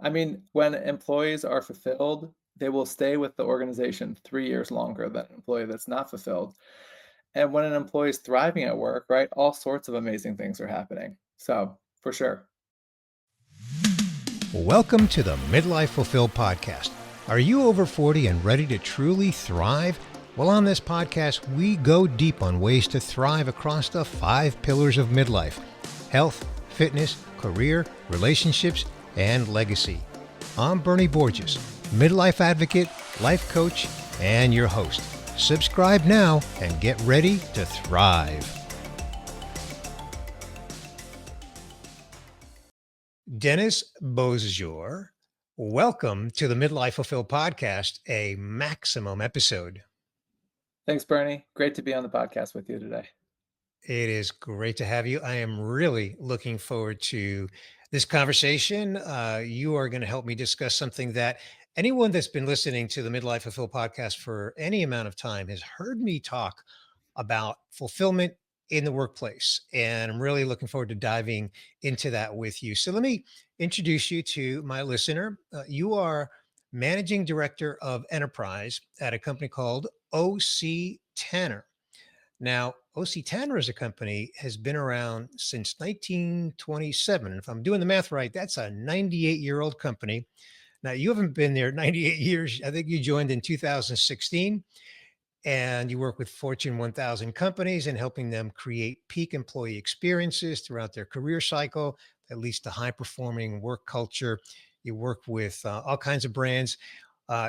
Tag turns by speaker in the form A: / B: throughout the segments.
A: I mean, when employees are fulfilled, they will stay with the organization 3 years longer than an employee that's not fulfilled. And when an employee is thriving at work, right, all sorts of amazing things are happening. So, for sure.
B: Welcome to the Midlife Fulfilled podcast. Are you over 40 and ready to truly thrive? Well, on this podcast, we go deep on ways to thrive across the 5 pillars of midlife: health, fitness, career, relationships, and legacy. I'm Bernie Borges, midlife advocate, life coach, and your host. Subscribe now and get ready to thrive. Dennis Beausejour, welcome to the Midlife Fulfilled podcast, a maximum episode.
A: Thanks, Bernie. Great to be on the podcast with you today.
B: It is great to have you. I am really looking forward to this conversation. You are going to help me discuss something that anyone that's been listening to the Midlife Fulfilled podcast for any amount of time has heard me talk about fulfillment in the workplace. And I'm really looking forward to diving into that with you. So let me introduce you to my listener. You are managing director of enterprise at a company called OC Tanner. Now, OC Tanner as a company has been around since 1927. And if I'm doing the math right, that's a 98-year-old company. Now, you haven't been there 98 years. I think you joined in 2016, and you work with Fortune 1000 companies and helping them create peak employee experiences throughout their career cycle that leads to high performing work culture. You work with all kinds of brands.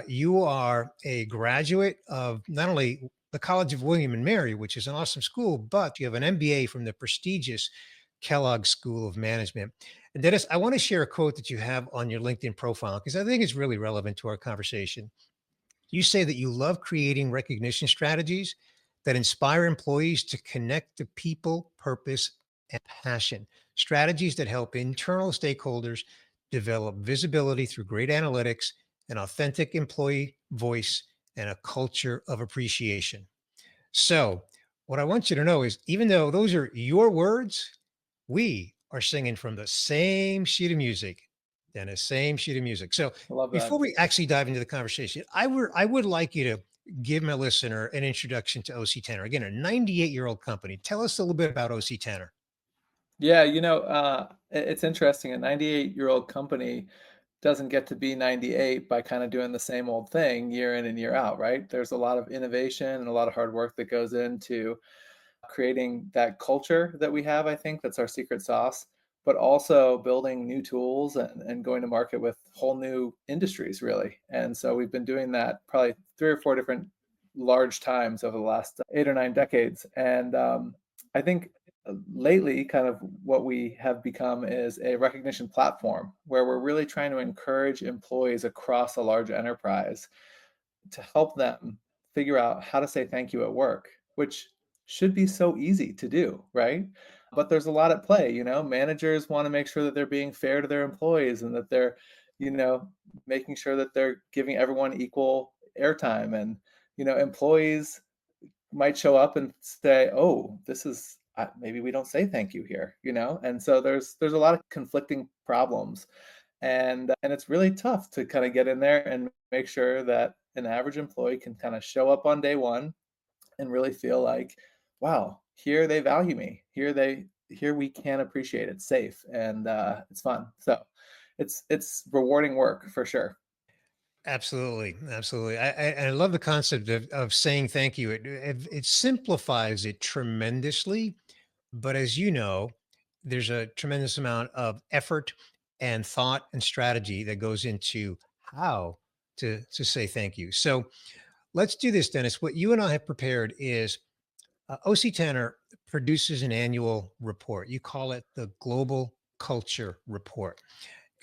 B: You are a graduate of not only the College of William and Mary, which is an awesome school, but you have an MBA from the prestigious Kellogg School of Management. And Dennis, I want to share a quote that you have on your LinkedIn profile because I think it's really relevant to our conversation. You say that you love creating recognition strategies that inspire employees to connect to people, purpose, and passion. Strategies that help internal stakeholders develop visibility through great analytics, an authentic employee voice, and a culture of appreciation. So, what I want you to know is even though those are your words, we are singing from the same sheet of music, and the same sheet of music. So,
A: I love that.
B: before we actually dive into the conversation, I would like you to give my listener an introduction to OC Tanner. Again, a 98-year-old company. Tell us a little bit about OC Tanner.
A: Yeah, it's interesting. A 98-year-old company doesn't get to be 98 by kind of doing the same old thing year in and year out, right? There's a lot of innovation and a lot of hard work that goes into creating that culture that we have, I think that's our secret sauce, but also building new tools and going to market with whole new industries, really. And so we've been doing that probably 3 or 4 different large times over the last 8 or 9 decades. And I think lately, kind of what we have become is a recognition platform where we're really trying to encourage employees across a large enterprise to help them figure out how to say thank you at work, which should be so easy to do, right? But there's a lot at play, Managers want to make sure that they're being fair to their employees and that they're, you know, making sure that they're giving everyone equal airtime. And, employees might show up and say, "Oh, this is maybe we don't say thank you here," And so there's a lot of conflicting problems, and it's really tough to kind of get in there and make sure that an average employee can kind of show up on day one and really feel like, wow, here they value me. Here we can appreciate it, safe, and it's fun. So it's rewarding work for sure.
B: Absolutely, absolutely. I love the concept of saying thank you. It simplifies it tremendously, but as you know, there's a tremendous amount of effort and thought and strategy that goes into how to say thank you. So let's do this, Dennis. What you and I have prepared is OC Tanner produces an annual report. You call it the Global Culture Report.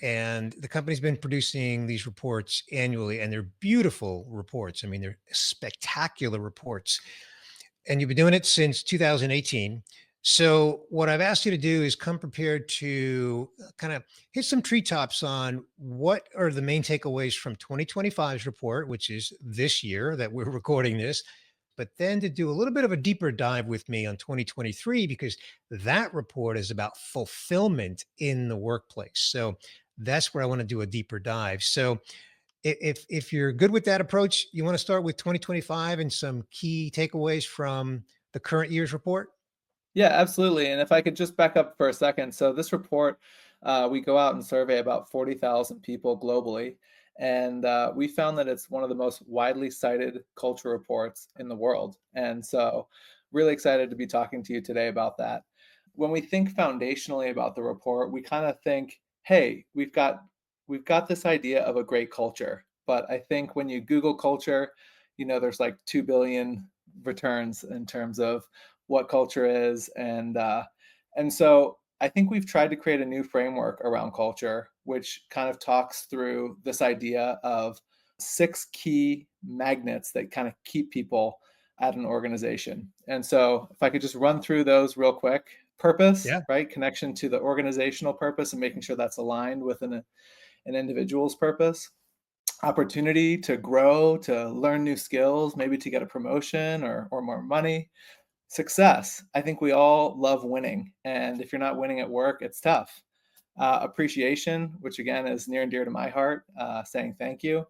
B: And the company's been producing these reports annually, and they're beautiful reports. I mean, they're spectacular reports. And you've been doing it since 2018. So, what I've asked you to do is come prepared to kind of hit some treetops on what are the main takeaways from 2025's report, which is this year that we're recording this, but then to do a little bit of a deeper dive with me on 2023, because that report is about fulfillment in the workplace. So That's where I want to do a deeper dive. So if you're good with that approach, you want to start with 2025 and some key takeaways from the current year's report?
A: Yeah, absolutely. And if I could just back up for a second. So this report, we go out and survey about 40,000 people globally, and we found that it's one of the most widely cited culture reports in the world. And so, really excited to be talking to you today about that. When we think foundationally about the report, we kind of think, hey, we've got this idea of a great culture. But I think when you Google culture, there's like 2 billion returns in terms of what culture is, and so I think we've tried to create a new framework around culture, which kind of talks through this idea of 6 key magnets that kind of keep people at an organization. And so if I could just run through those real quick. Purpose,
B: Yeah.
A: right? Connection to the organizational purpose and making sure that's aligned with an individual's purpose. Opportunity to grow, to learn new skills, maybe to get a promotion or more money. Success. I think we all love winning. And if you're not winning at work, it's tough. Appreciation, which again is near and dear to my heart, saying thank you,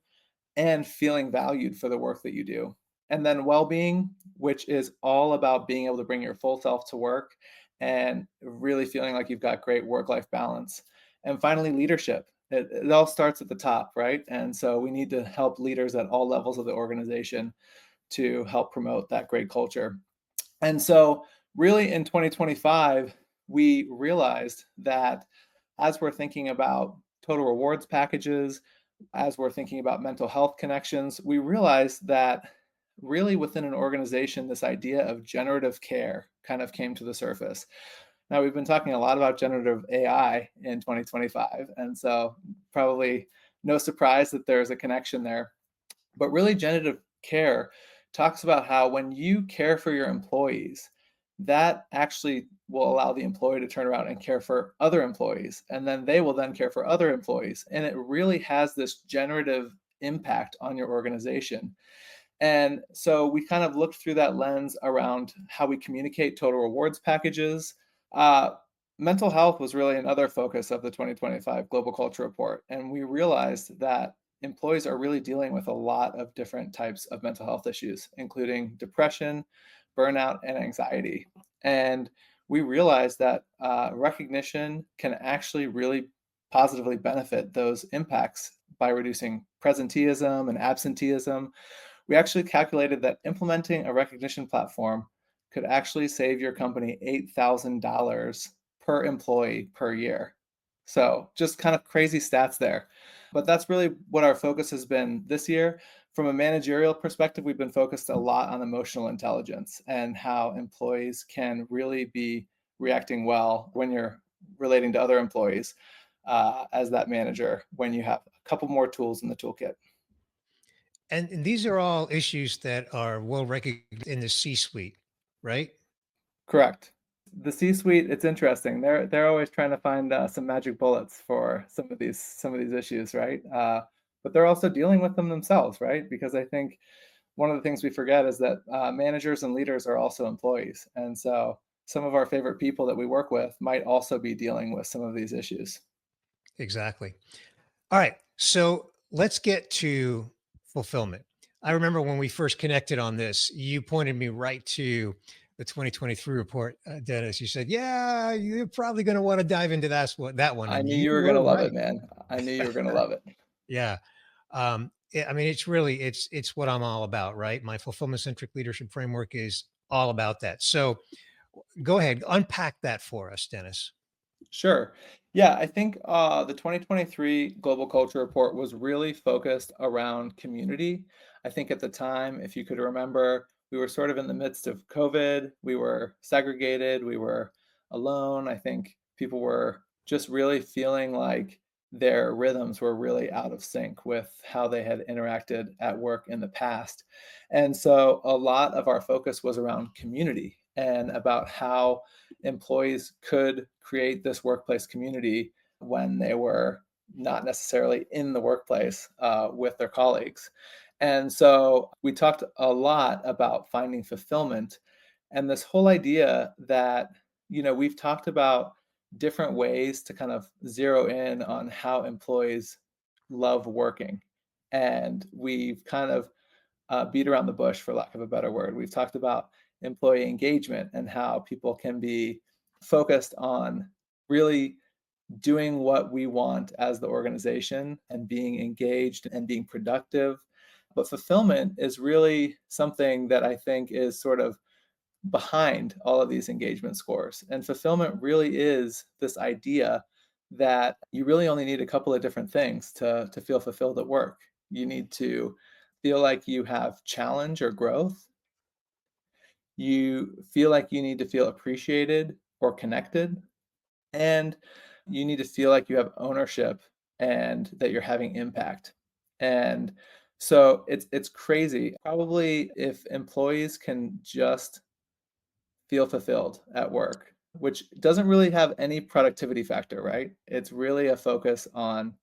A: and feeling valued for the work that you do. And then well being, which is all about being able to bring your full self to work and really feeling like you've got great work life balance. And finally, leadership. It all starts at the top, right? And so we need to help leaders at all levels of the organization to help promote that great culture. And so, really, in 2025, we realized that as we're thinking about total rewards packages, as we're thinking about mental health connections, we realized that really within an organization, this idea of generative care kind of came to the surface. Now, we've been talking a lot about generative AI in 2025. And so, probably no surprise that there's a connection there. But really, generative care talks about how when you care for your employees, that actually will allow the employee to turn around and care for other employees. And then they will then care for other employees. And it really has this generative impact on your organization. And so we kind of looked through that lens around how we communicate total rewards packages. Uh, Mental health was really another focus of the 2025 Global Culture Report. And we realized that employees are really dealing with a lot of different types of mental health issues, including depression, burnout, and anxiety. And we realized that recognition can actually really positively benefit those impacts by reducing presenteeism and absenteeism. We actually calculated that implementing a recognition platform could actually save your company $8,000 per employee per year. So, just kind of crazy stats there. But that's really what our focus has been this year. From a managerial perspective, we've been focused a lot on emotional intelligence and how employees can really be reacting well when you're relating to other employees as that manager when you have a couple more tools in the toolkit.
B: And these are all issues that are well recognized in the C-suite, right?
A: Correct. The C-suite, it's interesting. They're always trying to find some magic bullets for some of these issues, right? But they're also dealing with them themselves, right? Because I think one of the things we forget is that managers and leaders are also employees, and so some of our favorite people that we work with might also be dealing with some of these issues.
B: Exactly. All right. So let's get to fulfillment. I remember when we first connected on this, you pointed me right to the 2023 report, Dennis. You said, "Yeah, you're probably going to want to dive into that one,"
A: I
B: and
A: knew
B: you
A: you were
B: were
A: gonna love it,
B: right.
A: man. I knew you were gonna love it.
B: Yeah. I mean, it's really it's what I'm all about, right? My fulfillment centric leadership framework is all about that. So go ahead, unpack that for us, Dennis.
A: Sure. Yeah, I think the 2023 Global Culture Report was really focused around community. I think at the time, if you could remember, we were sort of in the midst of COVID. We were segregated. We were alone. I think people were just really feeling like their rhythms were really out of sync with how they had interacted at work in the past. And so a lot of our focus was around community and about how employees could create this workplace community when they were not necessarily in the workplace with their colleagues. And so we talked a lot about finding fulfillment and this whole idea that, we've talked about different ways to kind of zero in on how employees love working. And we've kind of beat around the bush, for lack of a better word. We've talked about employee engagement and how people can be focused on really doing what we want as the organization and being engaged and being productive. But fulfillment is really something that I think is sort of behind all of these engagement scores. And fulfillment really is this idea that you really only need a couple of different things to feel fulfilled at work. You need to feel like you have challenge or growth. You feel like you need to feel appreciated or connected. And you need to feel like you have ownership and that you're having impact. And so it's crazy. Probably if employees can just feel fulfilled at work, which doesn't really have any productivity factor, right? It's really a focus on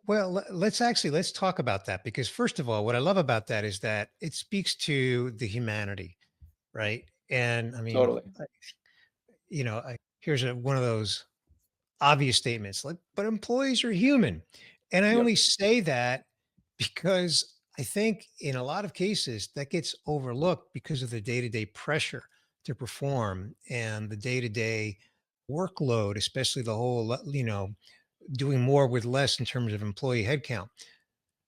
B: Well, let's talk about that because first of all, what I love about that is that it speaks to the humanity, right? And I mean,
A: totally.
B: here's one of those obvious statements like, but employees are human. And I
A: Yep,
B: only say that because I think in a lot of cases that gets overlooked because of the day to day pressure to perform and the day to day workload, especially the whole, doing more with less in terms of employee headcount.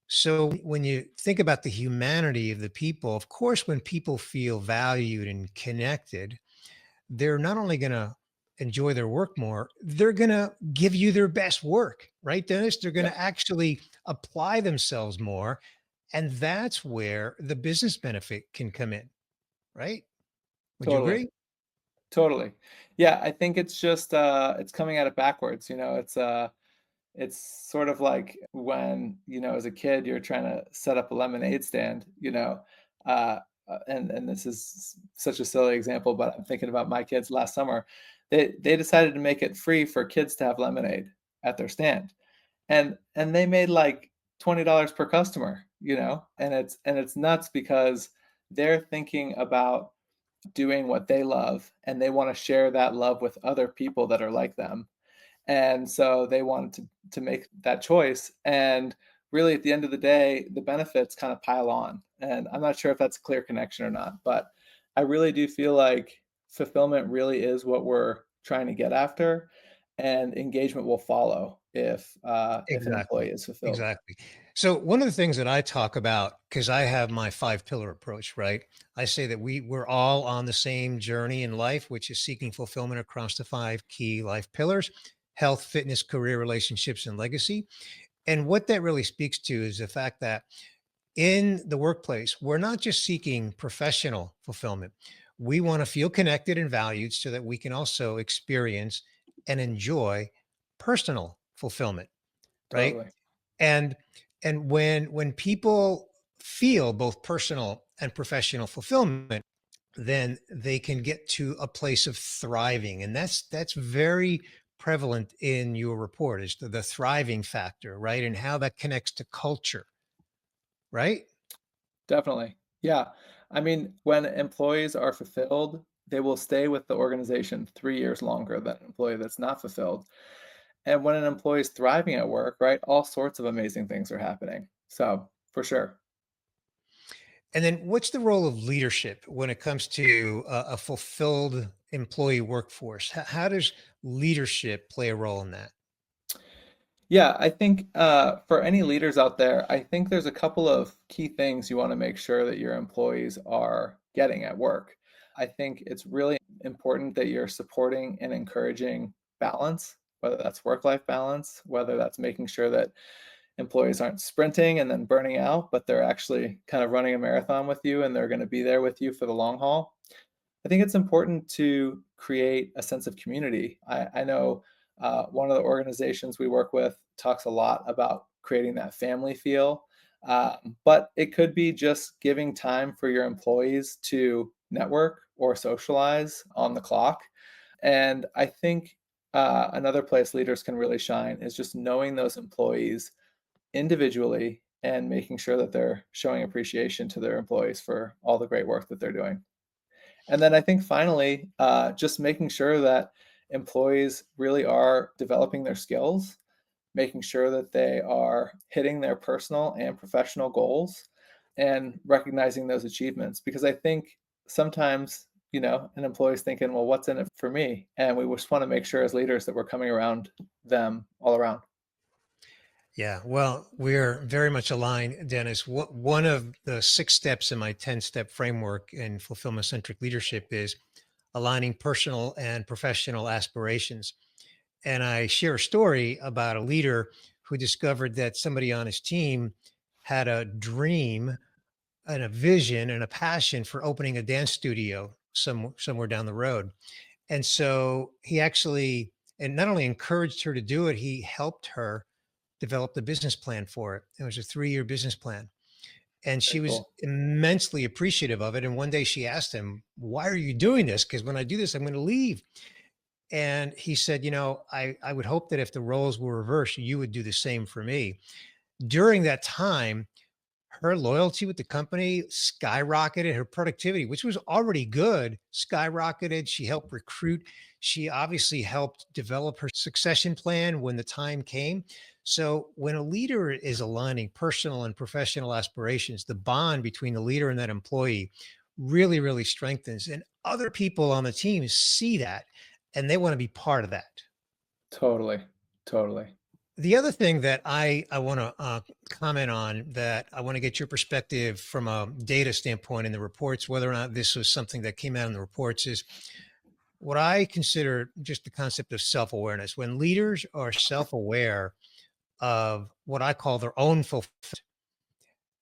B: So when you think about the humanity of the people, of course, when people feel valued and connected, they're not only going to enjoy their work more, they're going to give you their best work, right, Dennis? They're going
A: yep,
B: to actually apply themselves more. And that's where the business benefit can come in, right? Would you
A: totally,
B: agree?
A: totally. Yeah, I think it's just it's coming at it backwards. It's sort of like when, as a kid, you're trying to set up a lemonade stand, uh, and this is such a silly example, but I'm thinking about my kids last summer. They decided to make it free for kids to have lemonade at their stand, and they made like $20 per customer, and it's nuts because they're thinking about doing what they love, and they want to share that love with other people that are like them, and so they wanted to make that choice. And really, at the end of the day, the benefits kind of pile on. And I'm not sure if that's a clear connection or not, but I really do feel like fulfillment really is what we're trying to get after, and engagement will follow if an employee
B: Exactly.
A: is fulfilled.
B: Exactly. So one of the things that I talk about, because I have my 5 pillar approach, right? I say that we're all on the same journey in life, which is seeking fulfillment across the 5 key life pillars: health, fitness, career, relationships, and legacy. And what that really speaks to is the fact that in the workplace, we're not just seeking professional fulfillment. We want to feel connected and valued so that we can also experience and enjoy personal fulfillment, right?
A: Totally.
B: And when people feel both personal and professional fulfillment, then they can get to a place of thriving. And that's very prevalent in your report is the thriving factor, right? And how that connects to culture, right?
A: Definitely. Yeah. I mean, when employees are fulfilled, they will stay with the organization 3 years longer than an employee that's not fulfilled. And when an employee is thriving at work, right, all sorts of amazing things are happening. So, for sure.
B: And then what's the role of leadership when it comes to a fulfilled employee workforce? How does leadership play a role in that?
A: Yeah, I think for any leaders out there, I think there's a couple of key things you want to make sure that your employees are getting at work. I think it's really important that you're supporting and encouraging balance, whether that's work-life balance, whether that's making sure that employees aren't sprinting and then burning out, but they're actually kind of running a marathon with you and they're going to be there with you for the long haul. I think it's important to create a sense of community. I know one of the organizations we work with talks a lot about creating that family feel, but it could be just giving time for your employees to network or socialize on the clock. And I think another place leaders can really shine is just knowing those employees individually and making sure that they're showing appreciation to their employees for all the great work that they're doing. And then I think finally, just making sure that employees really are developing their skills, making sure that they are hitting their personal and professional goals and recognizing those achievements. Because I think sometimes, an employee's thinking, well, what's in it for me? And we just want to make sure as leaders that we're coming around them all around.
B: Yeah, well, we're very much aligned, Dennis. One of the 6 steps in my 10-step framework in fulfillment centric leadership is aligning personal and professional aspirations. And I share a story about a leader who discovered that somebody on his team had a dream and a vision and a passion for opening a dance studio somewhere down the road. And so he actually, and not only encouraged her to do it, he helped her develop the business plan for it. It was a 3-year business plan. And she
A: Very
B: was
A: cool.
B: immensely appreciative of it. And one day she asked him, "Why are you doing this? Because when I do this, I'm going to leave." And he said, I would hope that if the roles were reversed, you would do the same for me. During that time, her loyalty with the company skyrocketed. Her productivity, which was already good, skyrocketed. She helped recruit. She obviously helped develop her succession plan when the time came. So, when a leader is aligning personal and professional aspirations, the bond between the leader and that employee really, really strengthens. And other people on the team see that and they want to be part of that.
A: Totally. Totally.
B: The other thing that I want to comment on, that I want to get your perspective from a data standpoint in the reports, whether or not this was something that came out in the reports, is what I consider just the concept of self awareness. When leaders are self aware of what I call their own fulfillment,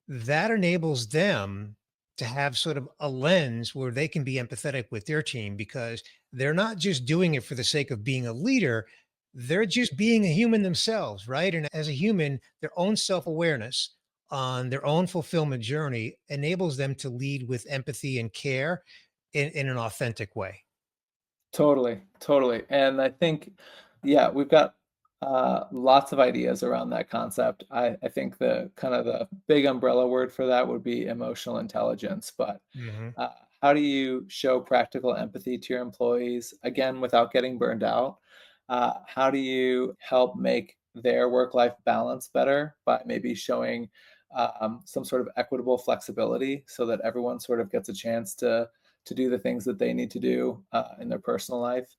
B: that enables them to have sort of a lens where they can be empathetic with their team, because they're not just doing it for the sake of being a leader. They're just being a human themselves, right? And as a human, their own self awareness on their own fulfillment journey enables them to lead with empathy and care in an authentic way.
A: Totally, totally, and I think, yeah, we've got, lots of ideas around that concept. I think the kind of the big umbrella word for that would be emotional intelligence, but,
B: Mhm.
A: uh, how do you show practical empathy to your employees, again, without getting burned out? How do you help make their work-life balance better by maybe showing, some sort of equitable flexibility so that everyone sort of gets a chance to do the things that they need to do in their personal life.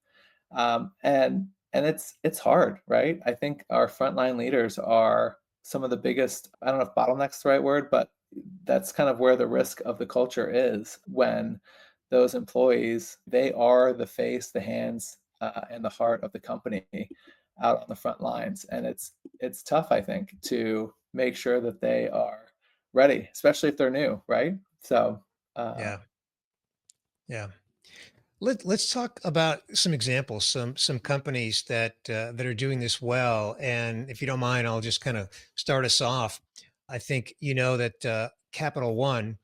A: And it's hard, right? I think our frontline leaders are some of the biggest. I don't know if bottleneck's the right word, but that's kind of where the risk of the culture is when those employees, they are the face, the hands, and the heart of the company out on the front lines, and it's tough, I think, to make sure that they are ready, especially if they're new, right? So, uh,
B: Yeah. Yeah. Let's talk about some examples, some companies that are doing this well. And if you don't mind, I'll just kind of start us off. I think you know that Capital One,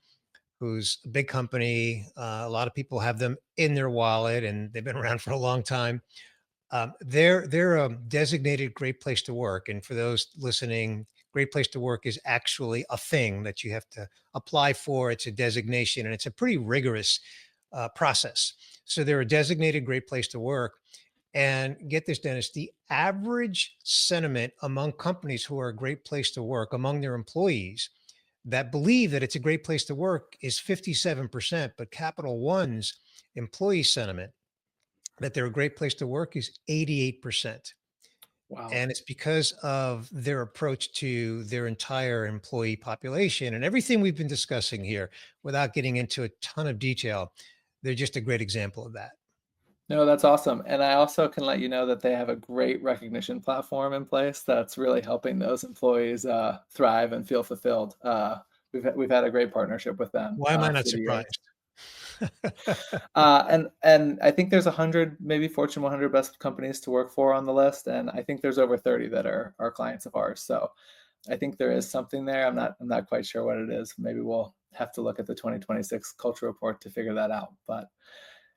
B: who's a big company, a lot of people have them in their wallet, and they've been around for a long time. They're a designated great place to work, and for those listening, great place to work is actually a thing that you have to apply for. It's a designation, and it's a pretty rigorous process. So they're a designated great place to work. And get this, Dennis, the average sentiment among companies who are a great place to work, among their employees that believe that it's a great place to work, is 57%. But Capital One's employee sentiment that they're a great place to work is 88%.
A: wow.
B: And it's because of their approach to their entire employee population and everything we've been discussing here, without getting into a ton of detail. They're just a great example of that.
A: No, that's awesome, and I also can let you know that they have a great recognition platform in place that's really helping those employees, thrive and feel fulfilled. We've had a great partnership with them,
B: Why am I not
A: through the years.
B: surprised?
A: And I think there's 100, maybe Fortune 100 best companies to work for on the list, and I think there's over 30 that are clients of ours, so I think there is something there. I'm not quite sure what it is. Maybe we'll have to look at the 2026 culture report to figure that out, but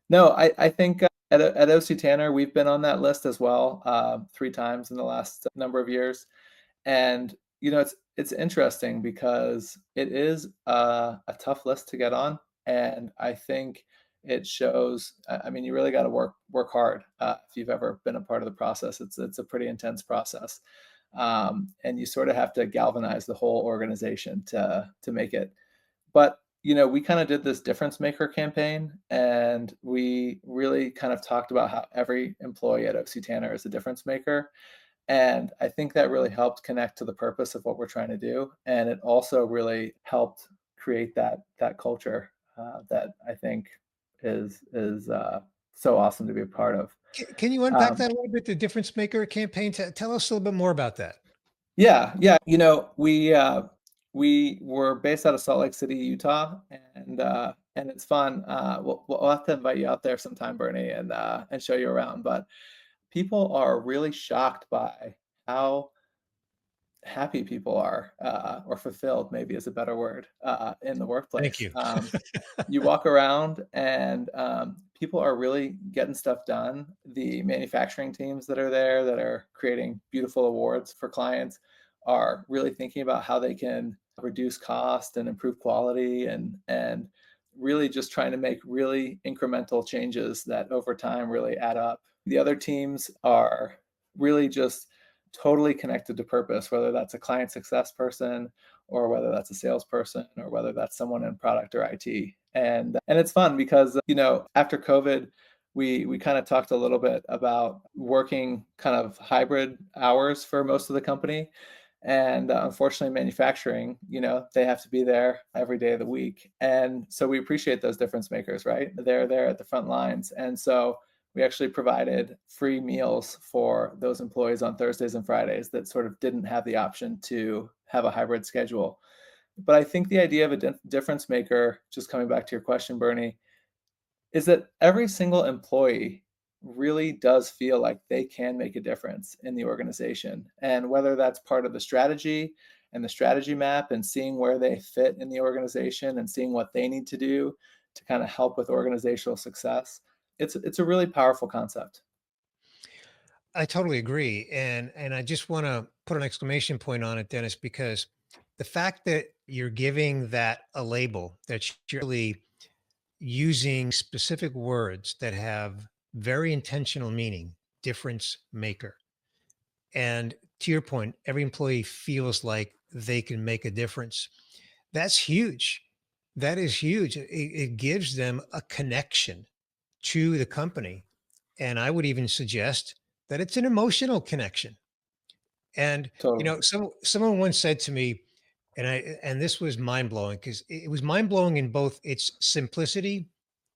A: no, I think, at OC Tanner, we've been on that list as well, 3 times in the last number of years, and, it's interesting because it is a tough list to get on, and I think it shows. I mean, you really got to work hard if you've ever been a part of the process. It's a pretty intense process, and you sort of have to galvanize the whole organization to make it. But we kind of did this difference maker campaign, and we really kind of talked about how every employee at OC Tanner is a difference maker. And I think that really helped connect to the purpose of what we're trying to do. And it also really helped create that culture that I think is so awesome to be a part of.
B: Can you unpack
A: Um,
B: that a little bit? The difference maker campaign. Tell us a little bit more about that.
A: yeah, yeah. We were based out of Salt Lake City, Utah, and it's fun. We'll have to invite you out there sometime, Bernie, and show you around. But people are really shocked by how happy people are, or fulfilled maybe is a better word, in the
B: Thank
A: workplace.
B: you.
A: You walk around and people are really getting stuff done. The manufacturing teams that are there that are creating beautiful awards for clients are really thinking about how they can reduce cost and improve quality and really just trying to make really incremental changes that over time really add up. The other teams are really just totally connected to purpose, whether that's a client success person or whether that's a salesperson or whether that's someone in product or IT. And it's fun because after COVID, we kind of talked a little bit about working kind of hybrid hours for most of the company. And unfortunately, manufacturing, they have to be there every day of the week. And so we appreciate those difference makers, right? They're there at the front lines. And so we actually provided free meals for those employees on Thursdays and Fridays that sort of didn't have the option to have a hybrid schedule. But I think the idea of a difference maker, just coming back to your question, Bernie, is that every single employee really does feel like they can make a difference in the organization. And whether that's part of the strategy and the strategy map and seeing where they fit in the organization and seeing what they need to do to kind of help with organizational success, it's a really powerful concept.
B: I totally agree, and I just want to put an exclamation point on it, Dennis, because the fact that you're giving that a label, that you're really using specific words that have very intentional meaning, difference maker. And to your point, every employee feels like they can make a difference. That's huge. That is huge. It gives them a connection to the company. And I would even suggest that it's an emotional connection. And
A: Totally.
B: someone once said to me, and this was mind blowing because it was mind blowing in both its simplicity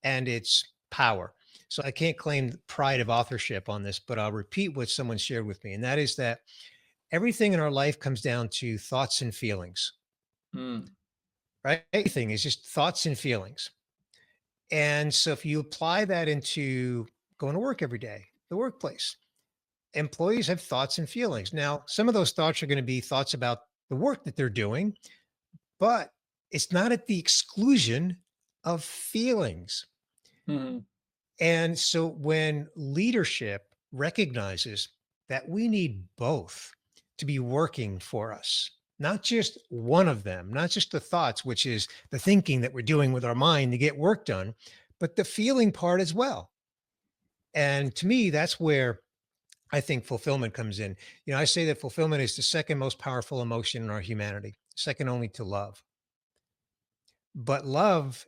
B: and its power. So I can't claim pride of authorship on this, but I'll repeat what someone shared with me, and that is that everything in our life comes down to thoughts and feelings,
A: Mm,
B: right? Everything is just thoughts and feelings. And so if you apply that into going to work every day, the workplace, employees have thoughts and feelings. Now, some of those thoughts are going to be thoughts about the work that they're doing, but it's not at the exclusion of feelings.
A: mhm,
B: And so when leadership recognizes that we need both to be working for us, not just one of them, not just the thoughts, which is the thinking that we're doing with our mind to get work done, but the feeling part as well. And to me, that's where I think fulfillment comes in. I say that fulfillment is the second most powerful emotion in our humanity, second only to love. But love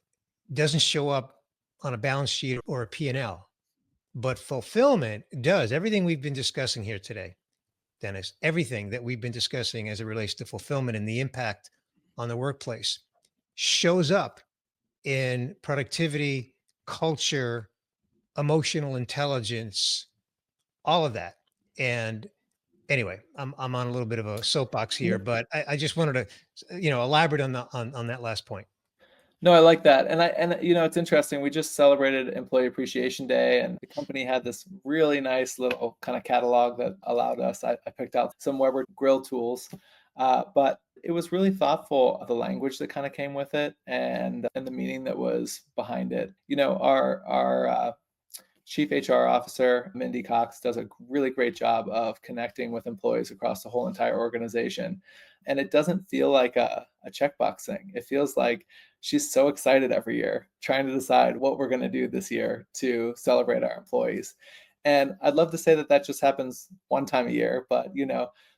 B: doesn't show up on a balance sheet or a P&L. But fulfillment does. Everything we've been discussing here today, Dennis, everything that we've been discussing as it relates to fulfillment and the impact on the workplace shows up in productivity, culture, emotional intelligence, all of that. And anyway, I'm on a little bit of a soapbox here,
A: mm.
B: but I just wanted to, elaborate on on that last point.
A: No, I like that, and it's interesting, we just celebrated Employee Appreciation Day, and the company had this really nice little kinda catalog that allowed us. I picked out some Weber grill tools, but it was really thoughtful, the language that kinda came with it and the meaning that was behind it. Our Chief HR officer, Mindy Cox, does a really great job of connecting with employees across the whole entire organization. And it doesn't feel like a checkbox thing. It feels like she's so excited every year trying to decide what we're going to do this year to celebrate our employees. And I'd love to say that that just happens one time a year, but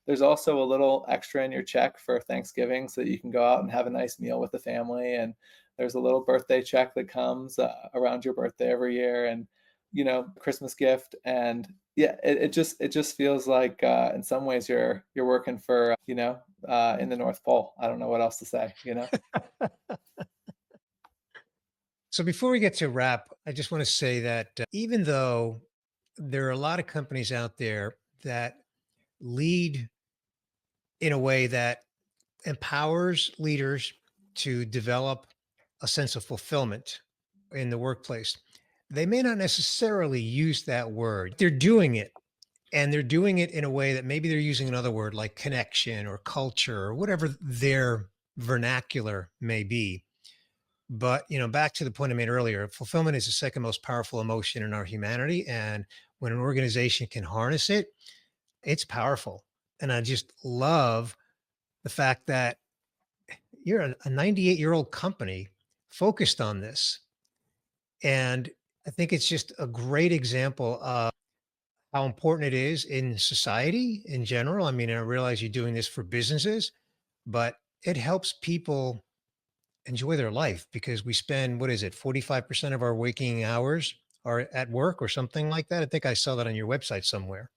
A: there's also a little extra in your check for Thanksgiving so that you can go out and have a nice meal with the family. And there's a little birthday check that comes around your birthday every year, and Christmas gift. And yeah, it just feels like in some ways you're working for in the North Pole. I don't know what else to say.
B: So before we get to wrap, I just want to say that even though there are a lot of companies out there that lead in a way that empowers leaders to develop a sense of fulfillment in the workplace, they may not necessarily use that word. They're doing it, and they're doing it in a way that maybe they're using another word like connection or culture or whatever their vernacular may be. But, back to the point I made earlier, fulfillment is the second most powerful emotion in our humanity. And when an organization can harness it, it's powerful. And I just love the fact that you're a 98-year-old company focused on this. And I think it's just a great example of how important it is in society in general. I mean, I realize you're doing this for businesses, but it helps people enjoy their life because we spend, what is it, 45% of our waking hours are at work or something like that. I think I saw that on your website somewhere.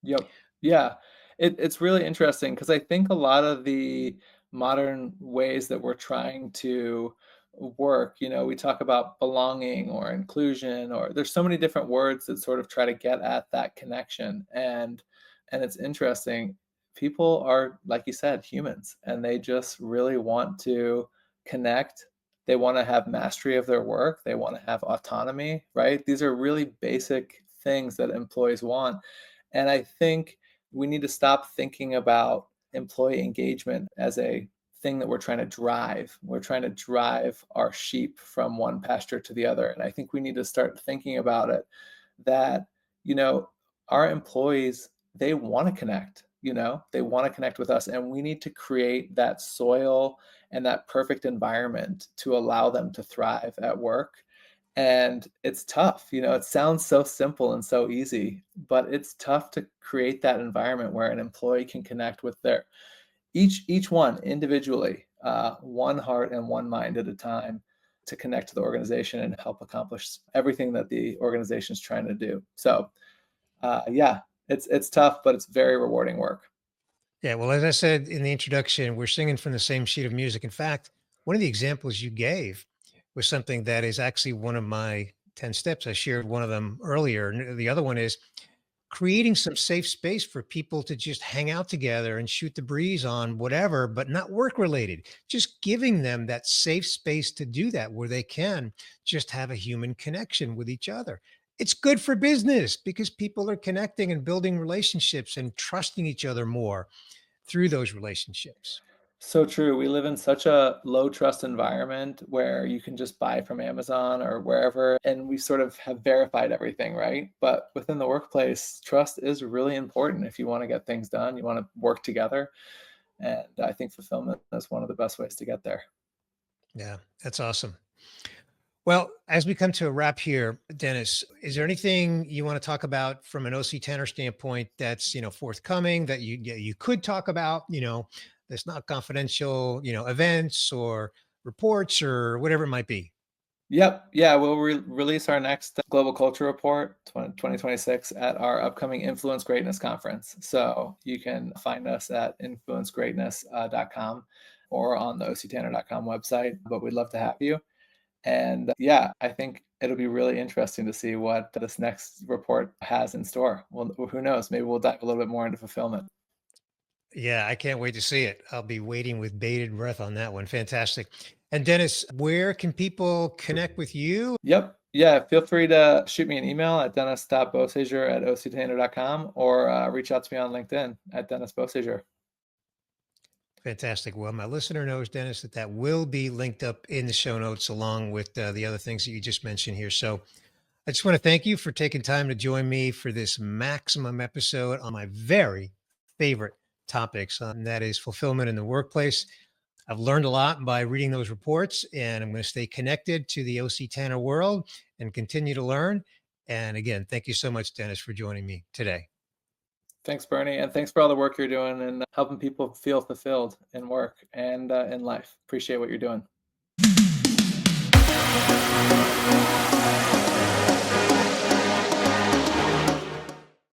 A: Yep. Yeah. It's really interesting because I think a lot of the modern ways that we're trying to work, we talk about belonging or inclusion, or there's so many different words that sort of try to get at that connection. And it's interesting. People are, like you said, humans, and they just really want to connect. They want to have mastery of their work. They want to have autonomy, right? These are really basic things that employees want. And I think we need to stop thinking about employee engagement as a thing that we're trying to drive. We're trying to drive our sheep from one pasture to the other. And I think we need to start thinking about it that, you know, our employees, they want to connect, they want to connect with us. And we need to create that soil and that perfect environment to allow them to thrive at work. And it's tough, it sounds so simple and so easy, but it's tough to create that environment where an employee can connect with their each one individually, one heart and one mind at a time, to connect to the organization and help accomplish everything that the organization is trying to do. So yeah, it's tough, but it's very rewarding work.
B: Yeah. Well, as I said in the introduction, we're singing from the same sheet of music. In fact, one of the examples you gave was something that is actually one of my 10 steps. I shared one of them earlier. And the other one is creating some safe space for people to just hang out together and shoot the breeze on whatever, but not work related. Just giving them that safe space to do that where they can just have a human connection with each other. It's good for business because people are connecting and building relationships and trusting each other more through those relationships.
A: So true. We live in such a low trust environment where you can just buy from Amazon or wherever, and we sort of have verified everything, right? But within the workplace, trust is really important if you want to get things done, you want to work together. And I think fulfillment is one of the best ways to get there.
B: Yeah, that's awesome. Well, as we come to a wrap here, Dennis, is there anything you want to talk about from an OC Tanner standpoint that's forthcoming that you could talk about? That's not confidential. Events or reports or whatever it might be.
A: Yep. Yeah, we'll release our next Global Culture Report 2026 at our upcoming Influence Greatness Conference. So you can find us at influencegreatness.com or on the octanner.com website, but we'd love to have you. And yeah, I think it'll be really interesting to see what this next report has in store. Well, who knows? Maybe we'll dive a little bit more into fulfillment.
B: Yeah, I can't wait to see it. I'll be waiting with bated breath on that one. Fantastic. And Dennis, where can people connect with you?
A: Yep. Yeah, feel free to shoot me an email at dennis.beausejour@octanner.com or reach out to me on LinkedIn at Dennis Beausejour.
B: Fantastic. Well, my listener knows, Dennis, that that will be linked up in the show notes along with the other things that you just mentioned here. So I I just want to thank you for taking time to join me for this maximum episode on my very favorite topics, and that is fulfillment in the workplace. I've learned a lot by reading those reports, and I'm going to stay connected to the OC Tanner world and continue to learn. And again, thank you so much, Dennis, for joining me today.
A: Thanks, Bernie, and thanks for all the work you're doing and helping people feel fulfilled in work and in life. Appreciate what you're doing.